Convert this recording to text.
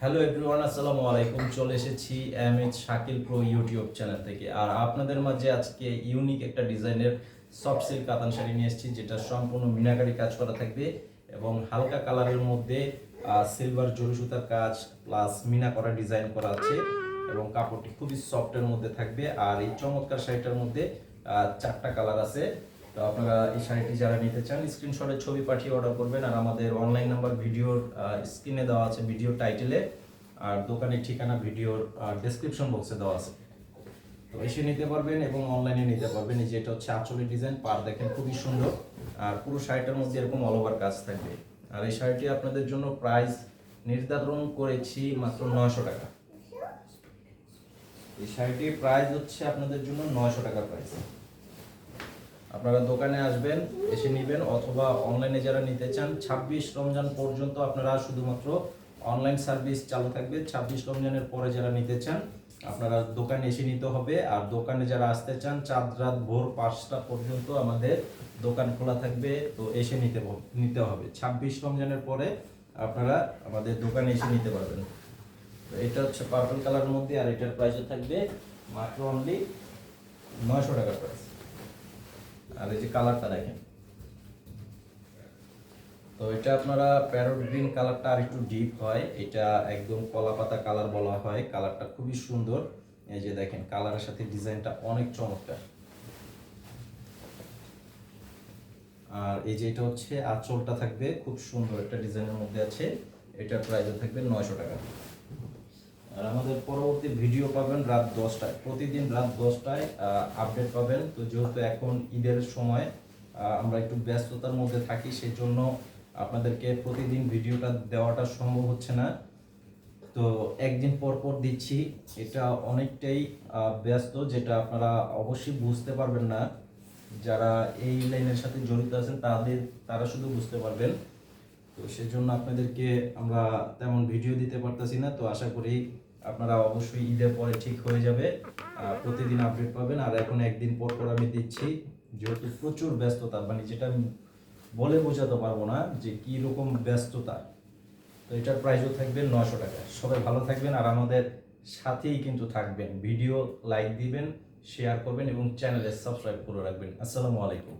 Hello everyone, আসসালামু আলাইকুম। চলে এসেছি MH Shakil pro YouTube channel থেকে। আর আপনাদের মাঝে আজকে ইউনিক একটা ডিজাইনের সফট সিল্ক কাতান শাড়ি নিয়ে এসেছি, যেটা সম্পূর্ণ মিনাকারি কাজ করা থাকবে এবং হালকা কালারের মধ্যে সিলভার জরি সুতার কাজ প্লাস মিনা করা ডিজাইন করা আছে এবং কাপড়টি খুবই সফটের মধ্যে থাকবে। আর এই চমৎকার শাড়িটার মধ্যে চারটা কালার আছে। তো আপনারা এই শাড়িটি যারা নিতে চান স্ক্রিনশটে ছবি পাঠিয়ে অর্ডার করবেন। আর আমাদের অনলাইন নাম্বার ভিডিওর স্ক্রিনে দেওয়া আছে, ভিডিও টাইটেলে, আর দোকানের ঠিকানা ভিডিওর ডেসক্রিপশন বক্সে দেওয়া আছে। তো এসে নিতে পারবেন এবং অনলাইনে নিতে পারবেন। এই যে এটা হচ্ছে আঁচলের ডিজাইন, পার দেখেন খুবই সুন্দর। আর পুরো শাড়িটার মধ্যে এরকম অল ওভার কাজ থাকবে। আর এই শাড়িটি আপনাদের জন্য প্রাইস নির্ধারণ করেছি মাত্র 900 টাকা। এই শাড়িটির প্রাইস হচ্ছে আপনাদের জন্য 900 টাকা প্রাইস। আপনারা দোকানে আসবেন, এসে নেবেন, অথবা অনলাইনে যারা নিতে চান 26 রমজান পর্যন্ত আপনারা শুধুমাত্র অনলাইন সার্ভিস চালু থাকবে। 26 রমজানের পরে যারা নিতে চান আপনারা দোকানে এসে নিতে হবে। আর দোকানে যারা আসতে চান চাঁদ রাত ভোর 5টা পর্যন্ত আমাদের দোকান খোলা থাকবে। তো এসে নিতে হবে 26 রমজানের পরে আপনারা আমাদের দোকানে এসে নিতে পারবেন। তো এটা হচ্ছে পার্পল কালারের মধ্যে, আর এটার প্রাইসও থাকবে মাত্র অনলি 900 টাকা প্রাইস। আর এই যে কালারটা দেখেন, তো এটা আপনারা প্যারট গ্রিন কালারটা আর একটু ডিপ হয়, এটা একদম কলা পাতা কালার বলা হয়। কালারটা খুবই সুন্দর। এই যে দেখেন কালারের সাথে ডিজাইনটা অনেক চমৎকার। আর এই যে এটা হচ্ছে আঁচলটা থাকবে খুব সুন্দর একটা ডিজাইনের মধ্যে আছে। এটার প্রাইসও থাকবে 900 টাকা। আর আমাদের পরবর্তী ভিডিও পাবেন রাত 10টায়, প্রতিদিন রাত 10টায় আপডেট পাবেন। তো যেহেতু এখন ঈদের সময় আমরা একটু ব্যস্ততার মধ্যে থাকি, সেই জন্য আপনাদেরকে প্রতিদিন ভিডিওটা দেওয়াটা সম্ভব হচ্ছে না। তো একদিন পর পর দিচ্ছি, এটা অনেকটাই ব্যস্ত, যেটা আপনারা অবশ্যই বুঝতে পারবেন না। যারা এই লাইনের সাথে জড়িত আছেন তারা শুধু বুঝতে পারবেন। তো সেজন্য আপনাদেরকে আমরা তেমন ভিডিও দিতে পারতেছি না। তো আশা করি আপনারা অবশ্যই ঈদের পরে ঠিক হয়ে যাবে, প্রতিদিন আপডেট পাবেন। আর এখন একদিন পর পর আমি দিচ্ছি, যেহেতু প্রচুর ব্যস্ততা, মানে যেটা আমি বলে বোঝাতে পারবো না যে কি রকম ব্যস্ততা। তো এটার প্রাইসও থাকবে 900 টাকা। সবাই ভালো থাকবেন আর আমাদের সাথেই কিন্তু থাকবেন। ভিডিও লাইক দিবেন, শেয়ার করবেন এবং চ্যানেলে সাবস্ক্রাইব করে রাখবেন। আসসালামু আলাইকুম।